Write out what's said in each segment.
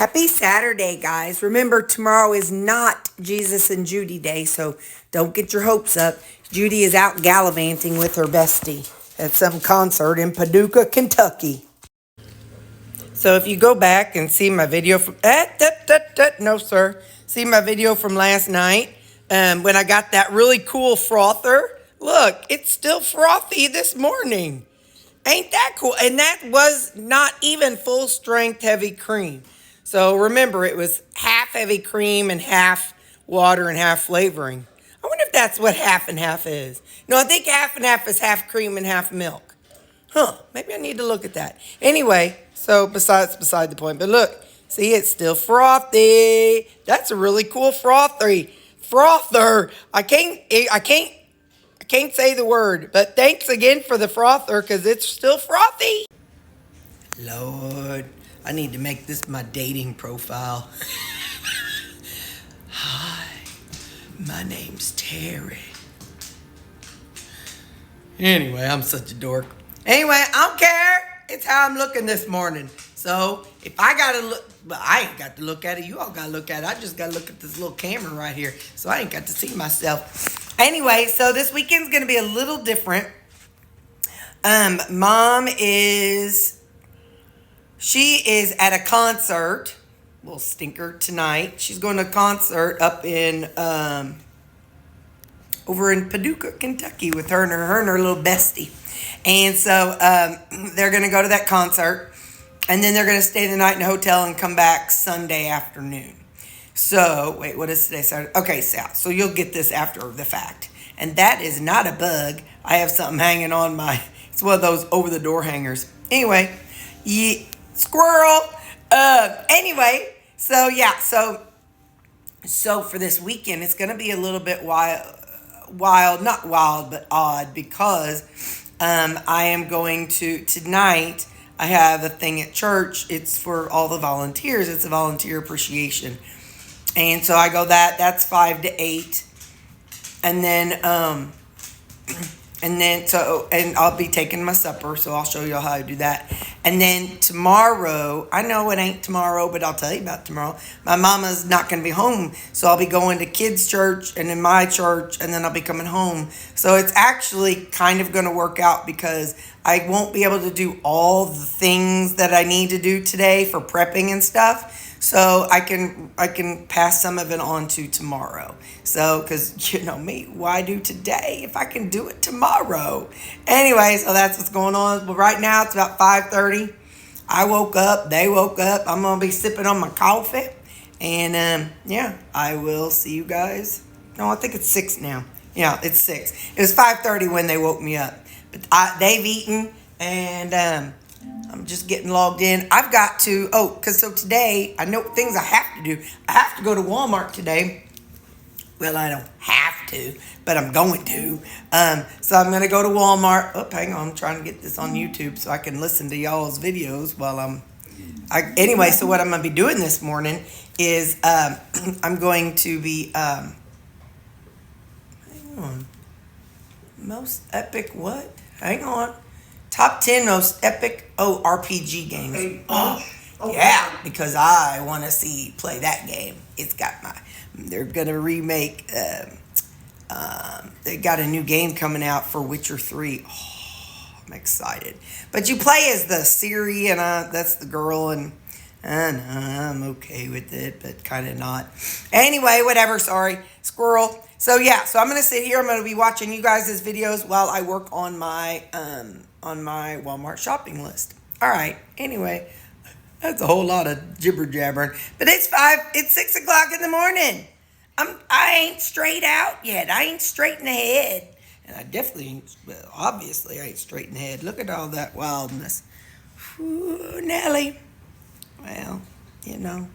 Happy Saturday, guys. Remember, tomorrow is not Jesus and Judy Day, so don't get your hopes up. Judy is out gallivanting with her bestie at some concert in Paducah, Kentucky. So if you go back and see my video from... no, sir. See my video from last night when I got that really cool frother. Look, it's still frothy this morning. Ain't that cool? And that was not even full strength heavy cream. So remember, it was half heavy cream and half water and half flavoring. I wonder if that's what half and half is. No, I think half and half is half cream and half milk. Maybe I need to look at that. Anyway, so beside the point. But look, see, it's still frothy. That's a really cool frother. I can't say the word, but thanks again for the frother because it's still frothy. Lord, I need to make this my dating profile. Hi, my name's Terri. Anyway, I'm such a dork. Anyway, I don't care. It's how I'm looking this morning. So if I gotta look, but I ain't got to look at it. You all gotta look at it. I just gotta look at this little camera right here. So I ain't got to see myself. Anyway, so this weekend's gonna be a little different. Mom is at a concert. Little stinker tonight. She's going to a concert up in over in Paducah, Kentucky with her and her little bestie. And so they're going to go to that concert. And then they're going to stay the night in a hotel and come back Sunday afternoon. So, wait, what is today? Saturday? Okay, so you'll get this after the fact. And that is not a bug. I have something hanging on it's one of those over-the-door hangers. Anyway, squirrel. Anyway, so yeah, so for this weekend, it's going to be a little bit wild, not wild, but odd because I am going to, tonight, I have a thing at church. It's for all the volunteers. It's a volunteer appreciation. And so I go that's 5 to 8. And then, and I'll be taking my supper. So I'll show you how I do that. And then tomorrow, I know it ain't tomorrow, but I'll tell you about tomorrow. My mama's not going to be home. So I'll be going to kids' church and in my church, and then I'll be coming home. So it's actually kind of going to work out because I won't be able to do all the things that I need to do today for prepping and stuff. So I can pass some of it on to tomorrow. So, because you know me, why do today if I can do it tomorrow? Anyway, so that's what's going on. But right now it's about 5:30. I woke up. They woke up. I'm going to be sipping on my coffee. And yeah, I will see you guys. No, I think it's 6 now. Yeah, it's 6. It was 5:30 when they woke me up. But they've eaten and... I'm just getting logged in. I've got to, so today, I know things I have to do. I have to go to Walmart today. Well, I don't have to, but I'm going to. So I'm going to go to Walmart. Oh, hang on. I'm trying to get this on YouTube so I can listen to y'all's videos while anyway, so what I'm going to be doing this morning is I'm going to be, hang on. Most epic what? Hang on. Top 10 most epic RPG games. Yeah, because I want to play that game. It's got they're going to remake, they got a new game coming out for Witcher 3. Oh, I'm excited. But you play as the Ciri, and that's the girl, and I'm okay with it, but kind of not. Anyway, whatever, sorry, squirrel. So yeah, so I'm going to sit here. I'm going to be watching you guys' videos while I work on my Walmart shopping list. All right. Anyway, that's a whole lot of jibber jabbering. But it's 6 o'clock in the morning. I ain't straight out yet. I ain't straight in the head. And I definitely ain't, obviously I ain't straight in the head. Look at all that wildness. Ooh, Nelly. Well, I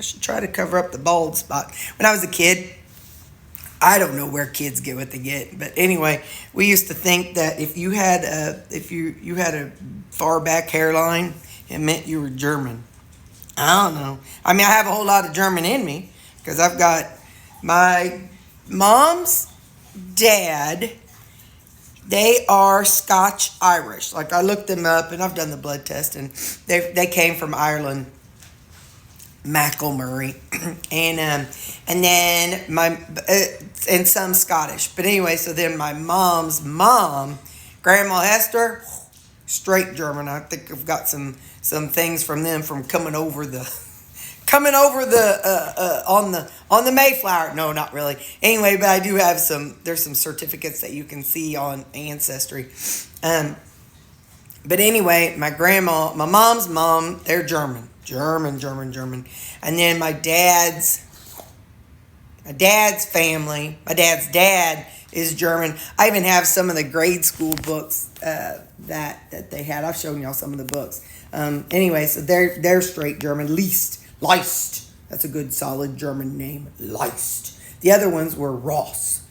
should try to cover up the bald spot. When I was a kid, I don't know where kids get what they get, but anyway, we used to think that if you had a far back hairline, it meant you were German. I don't know. I mean, I have a whole lot of German in me because I've got my mom's dad. They are Scotch Irish. Like I looked them up and I've done the blood test, and they came from Ireland. Macklemurray, and then and some Scottish. But anyway, so then my mom's mom, Grandma Hester, straight German. I think I've got some things from them from coming over the on the Mayflower. No, not really. Anyway, but I do have there's some certificates that you can see on Ancestry. But anyway, my mom's mom, they're German. And then my dad's family, my dad's dad is German. I even have some of the grade school books that they had. I've shown y'all some of the books. Anyway, so they're straight German. Leist. That's a good solid German name. Leist. The other ones were Ross.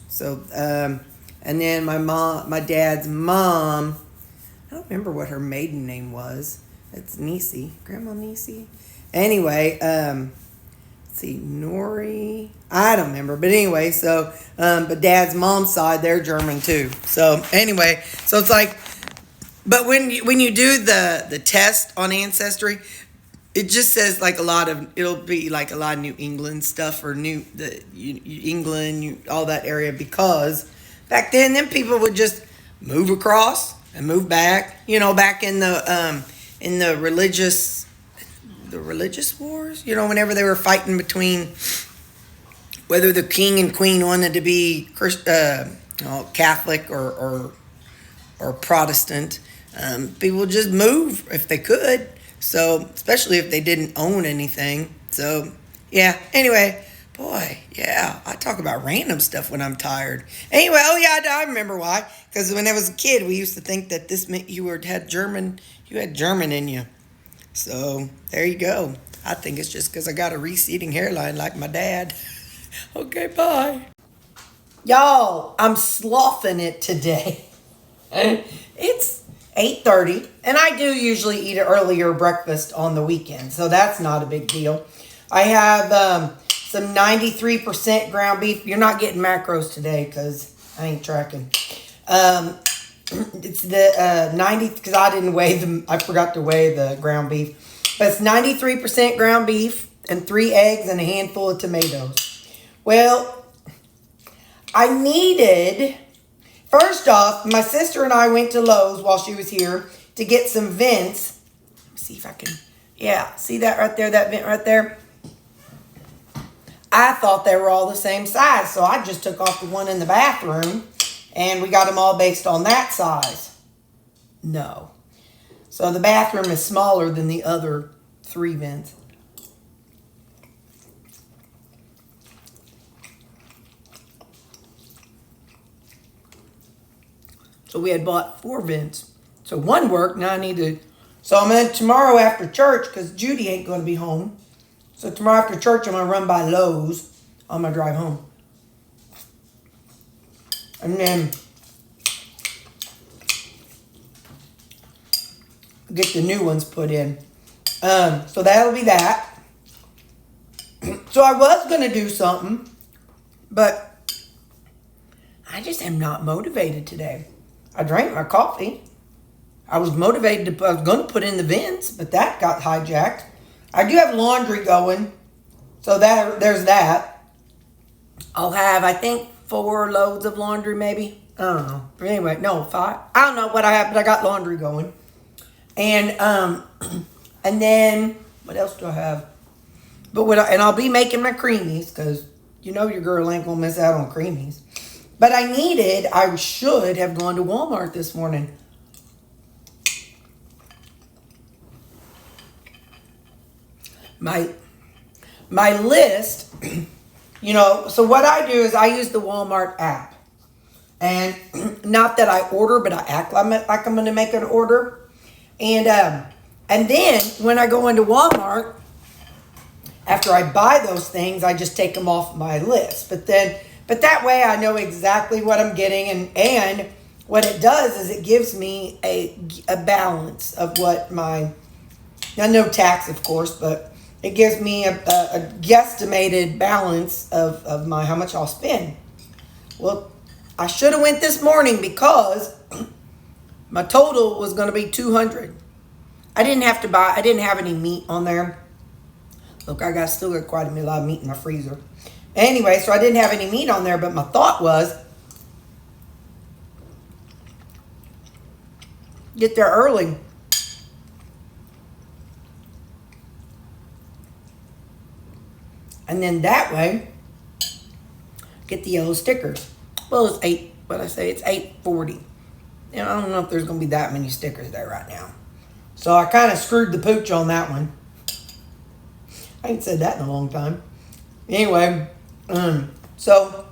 So and then my dad's mom, I don't remember what her maiden name was. It's Nisi, Grandma Nisi. Anyway, let's see, Nori. I don't remember, but anyway, so but Dad's mom's side, they're German too. So anyway, so it's like, but when you do the test on Ancestry, it just says like it'll be like a lot of New England stuff or England, all that area, because back then them people would just move across and move back, back in the religious wars, whenever they were fighting between whether the king and queen wanted to be Catholic or Protestant, people would just move if they could. So especially if they didn't own anything. So yeah. Anyway, boy, yeah, I talk about random stuff when I'm tired. Anyway, I remember why. Because when I was a kid, we used to think that this meant you had German in you. So there you go. I think it's just because I got a receding hairline like my dad. Okay, bye. Y'all, I'm sloughing it today. It's 8:30, and I do usually eat an earlier breakfast on the weekend, so that's not a big deal. I have some 93% ground beef. You're not getting macros today because I ain't tracking. It's the 90, because I forgot to weigh the ground beef. But it's 93% ground beef and 3 eggs and a handful of tomatoes. Well, first off, my sister and I went to Lowe's while she was here to get some vents. Let me see if I can, see that right there, that vent right there? I thought they were all the same size, so I just took off the one in the bathroom. And we got them all based on that size. No. So the bathroom is smaller than the other 3 vents. So we had bought 4 vents. So one worked. Now so I'm in tomorrow after church, because Judy ain't going to be home. So tomorrow after church, I'm going to run by Lowe's on my drive home. And then get the new ones put in. So that'll be that. So I was going to do something, but I just am not motivated today. I drank my coffee. I was motivated I was going to put in the vents, but that got hijacked. I do have laundry going, so there's that. I'll have, I think, 4 loads of laundry, maybe. I don't know. But anyway, no, 5. I don't know what I have, but I got laundry going. And then what else do I have? And I'll be making my creamies, because your girl ain't gonna miss out on creamies. But I should have gone to Walmart this morning. My list. So what I do is I use the Walmart app. And not that I order, but I act like I'm going to make an order. And then when I go into Walmart, after I buy those things, I just take them off my list. But that way I know exactly what I'm getting. And what it does is it gives me a balance of what no tax, of course, but it gives me a guesstimated balance of how much I'll spend. Well, I should have went this morning because my total was going to be $200. I didn't have any meat on there. Look, still got quite a lot of meat in my freezer. Anyway, so I didn't have any meat on there, but my thought was, get there early. And then that way, get the yellow stickers. Well, it's it's 8:40. I don't know if there's going to be that many stickers there right now. So I kind of screwed the pooch on that one. I ain't said that in a long time. Anyway, so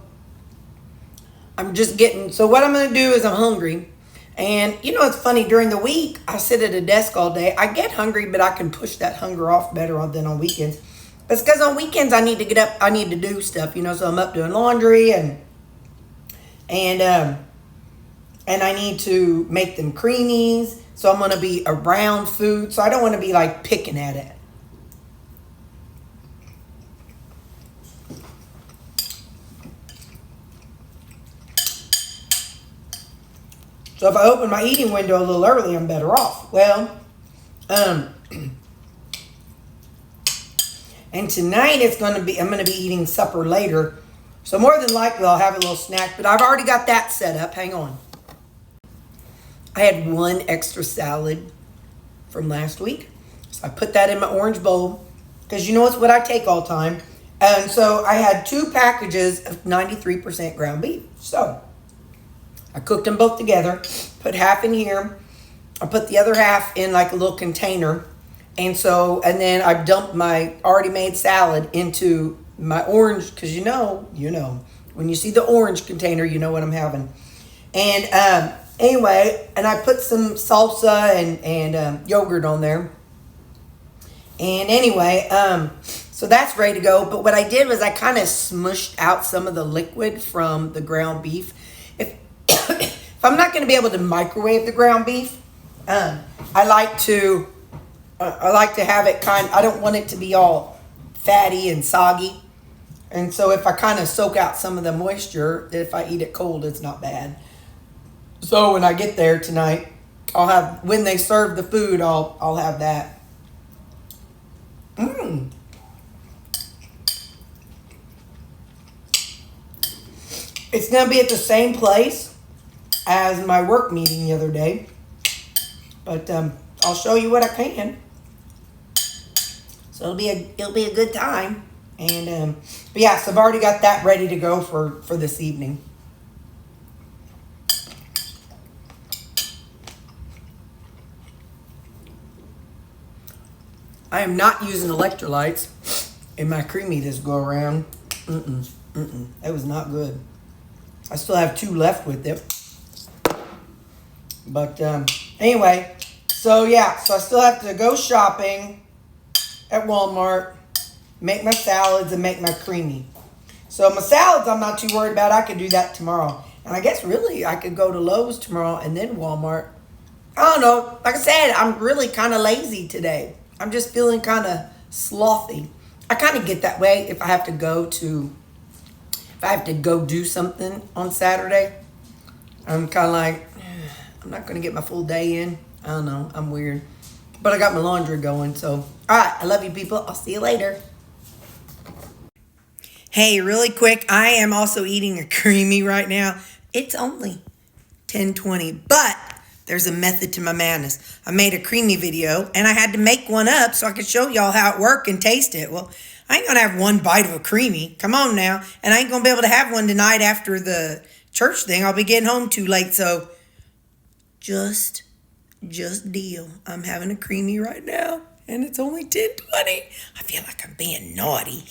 I'm just so what I'm going to do is I'm hungry. And it's funny, during the week, I sit at a desk all day. I get hungry, but I can push that hunger off better than on weekends. It's because on weekends I need to get up, I need to do stuff, so I'm up doing laundry and I need to make them creamies. So I'm going to be around food. So I don't want to be like picking at it. So if I open my eating window a little early, I'm better off. Well, and tonight I'm going to be eating supper later. So more than likely I'll have a little snack, but I've already got that set up. Hang on. I had one extra salad from last week. So I put that in my orange bowl because it's what I take all the time. And so I had 2 packages of 93% ground beef. So I cooked them both together, put half in here. I put the other half in like a little container. And then I dumped my already made salad into my orange, because when you see the orange container, you know what I'm having. And anyway, and I put some salsa and yogurt on there. And anyway, so that's ready to go. But what I did was I kind of smushed out some of the liquid from the ground beef. If I'm not going to be able to microwave the ground beef, I like to have it I don't want it to be all fatty and soggy. And so if I kind of soak out some of the moisture, if I eat it cold, it's not bad. So when I get there tonight, when they serve the food, I'll have that. It's going to be at the same place as my work meeting the other day. But I'll show you what I can. So it'll be a good time. And but yeah, so I've already got that ready to go for this evening. I am not using electrolytes in my creamy this go around. That was not good. I still have 2 left with it. But anyway, so yeah, so I still have to go shopping at Walmart, make my salads, and make my creamy. So my salads I'm not too worried about. I could do that tomorrow. And I guess really I could go to Lowe's tomorrow and then Walmart. I don't know. Like I said, I'm really kind of lazy today. I'm just feeling kind of slothy. I kind of get that way if I have to go do something on Saturday. I'm kind of like, I'm not going to get my full day in. I don't know. I'm weird. But I got my laundry going. So, all right. I love you people. I'll see you later. Hey, really quick. I am also eating a creamy right now. It's only 10:20, but there's a method to my madness. I made a creamy video and I had to make one up so I could show y'all how it worked and taste it. Well, I ain't going to have one bite of a creamy. Come on now. And I ain't going to be able to have one tonight after the church thing. I'll be getting home too late. So just deal. I'm having a creamy right now and it's only 10:20. I feel like I'm being naughty.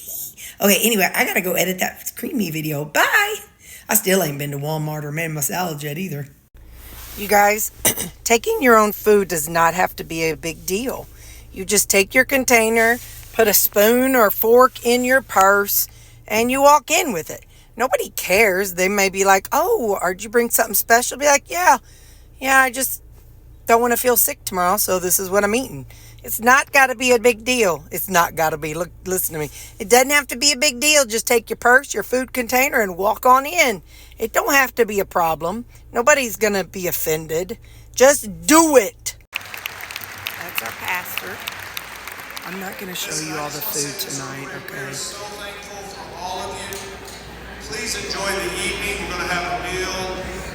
Okay, anyway, I got to go edit that creamy video. Bye. I still ain't been to Walmart or made my salads yet either. You guys, taking your own food does not have to be a big deal. You just take your container, put a spoon or fork in your purse, and you walk in with it. Nobody cares. They may be like, oh, or did you bring something special? Be like, yeah, I just don't want to feel sick tomorrow, so this is what I'm eating. It's not got to be a big deal. It's not got to be. Look, listen to me. It doesn't have to be a big deal. Just take your purse, your food container, and walk on in. It don't have to be a problem. Nobody's going to be offended. Just do it. That's our pastor. I'm not going to show you all the food tonight, okay? We're so thankful for all of you. Please enjoy the evening. You're going to have a meal,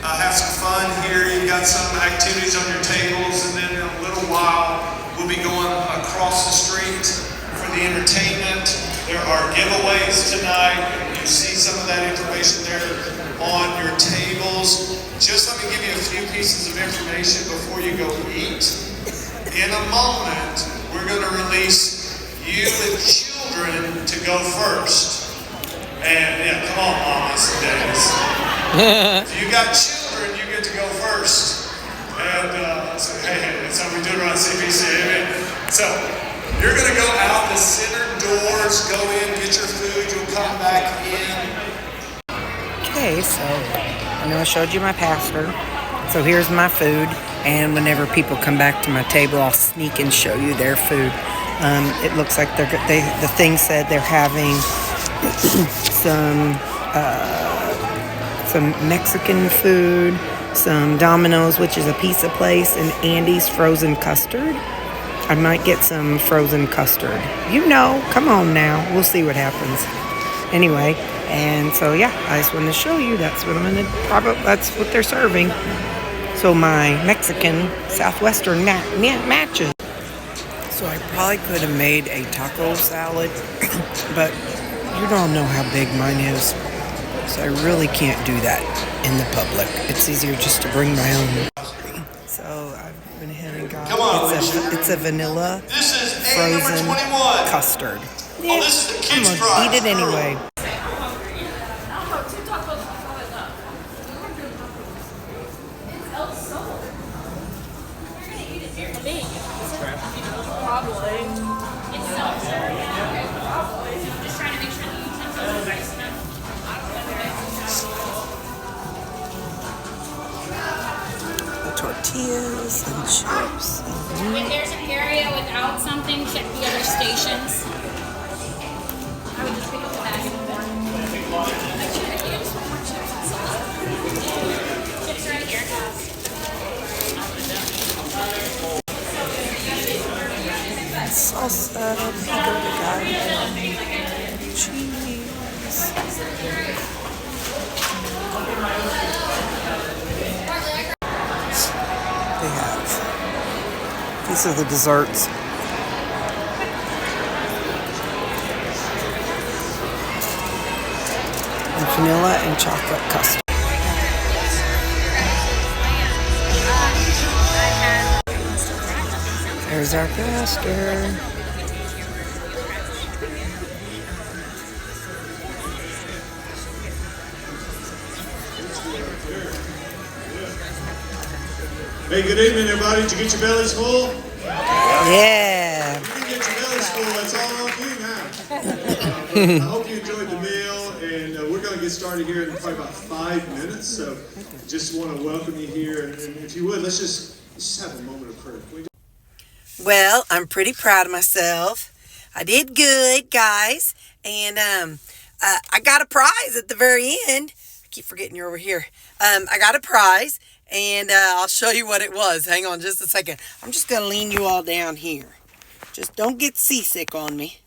have some fun here. You've got some activities on your tables, and then in a little while, we'll be going across the street for the entertainment. There are giveaways tonight. You see some of that information there on your tables. Just let me give you a few pieces of information before you go eat. In a moment, we're going to release you with children to go first. And yeah, come on, mamas and daddies. If you got children, you get to go first. And so, hey, that's how we do it around CBC. Amen. So, you're going to go out the center doors, go in, get your food, you'll come back in. Okay, so I know I showed you my pastor. So here's my food. And whenever people come back to my table, I'll sneak and show you their food. It looks like the thing said they're having some Mexican food, some Domino's, which is a pizza place, and Andy's frozen custard. I might get some frozen custard. You know, come on now. We'll see what happens. Anyway, and so yeah, I just wanted to show you. That's what that's what they're serving. So my Mexican Southwestern matches. So I probably could have made a taco salad, but you don't know how big mine is. So I really can't do that in the public. It's easier just to bring my own. So I went ahead and got it's a vanilla frozen custard. Yeah, I'm gonna eat it anyway. Tortillas and chips. If there's an area without something, check the other stations. I would just pick up the bag and chips right here. Salsa, pico de gallo, cheese. They have. These are the desserts. And vanilla and chocolate custard. There's our pastor. Hey, good evening, everybody. Did you get your bellies full? Yeah. You can get your bellies full. That's all on you now. I hope you enjoyed the meal, and we're going to get started here in probably about 5 minutes. So, just want to welcome you here, and if you would, let's just have a moment of prayer. Well, I'm pretty proud of myself. I did good, guys, and I got a prize at the very end. I keep forgetting you're over here. I got a prize. And I'll show you what it was. Hang on just a second. I'm just going to lean you all down here. Just don't get seasick on me.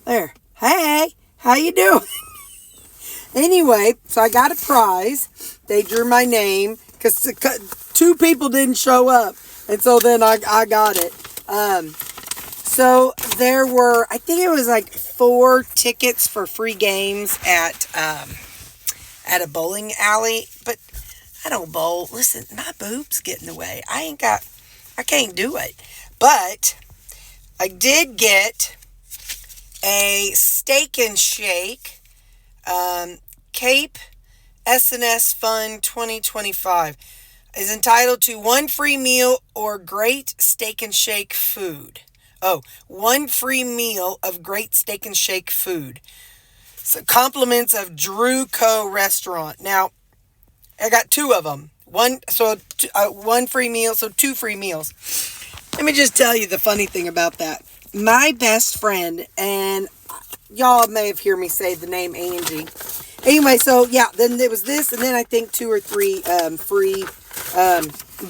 There. Hey, how you doing? Anyway, so I got a prize. They drew my name because 2 people didn't show up. And so then I got it. So there were, I think it was like 4 tickets for free games at a bowling alley, but I don't bowl. Listen, my boobs get in the way. I can't do it. But I did get a steak and shake, Cape S&S Fun 2025 is entitled to 1 free meal or great steak and shake food. Oh, 1 free meal of great steak and shake food. So compliments of Drew Co. Restaurant. Now, I got 2 of them. 1 free meal, so 2 free meals. Let me just tell you the funny thing about that. My best friend, and y'all may have heard me say the name Angie. Anyway, so yeah, then there was this, and then I think 2 or 3 free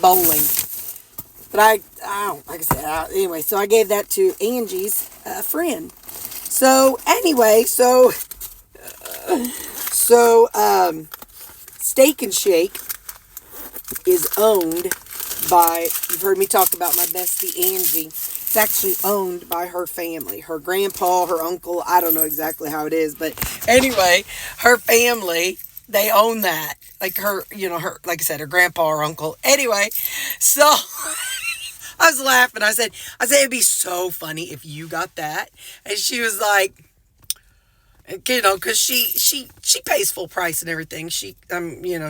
bowling. But I don't, like I said, anyway, so I gave that to Angie's friend. So anyway, so Steak and Shake is owned by, you've heard me talk about my bestie Angie. It's actually owned by her family, her grandpa, her uncle. I don't know exactly how it is, but anyway, her family, they own that. Like her, her, like I said, her grandpa or uncle. Anyway, so I was laughing. I said, it'd be so funny if you got that. And she was like, because she pays full price and everything. She,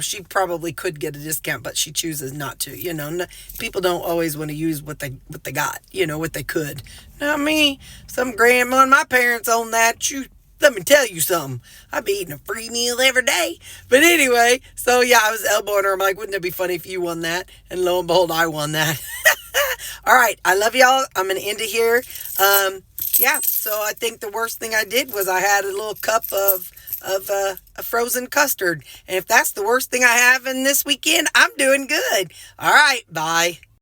she probably could get a discount, but she chooses not to. People don't always want to use what they got, what they could. Not me. Some grandma and my parents own that. Let me tell you something. I'd be eating a free meal every day. But anyway, so yeah, I was elbowing her. I'm like, wouldn't it be funny if you won that? And lo and behold, I won that. All right. I love y'all. I'm going to end it here. Yeah. So I think the worst thing I did was I had a little cup of a frozen custard. And if that's the worst thing I have in this weekend, I'm doing good. All right. Bye.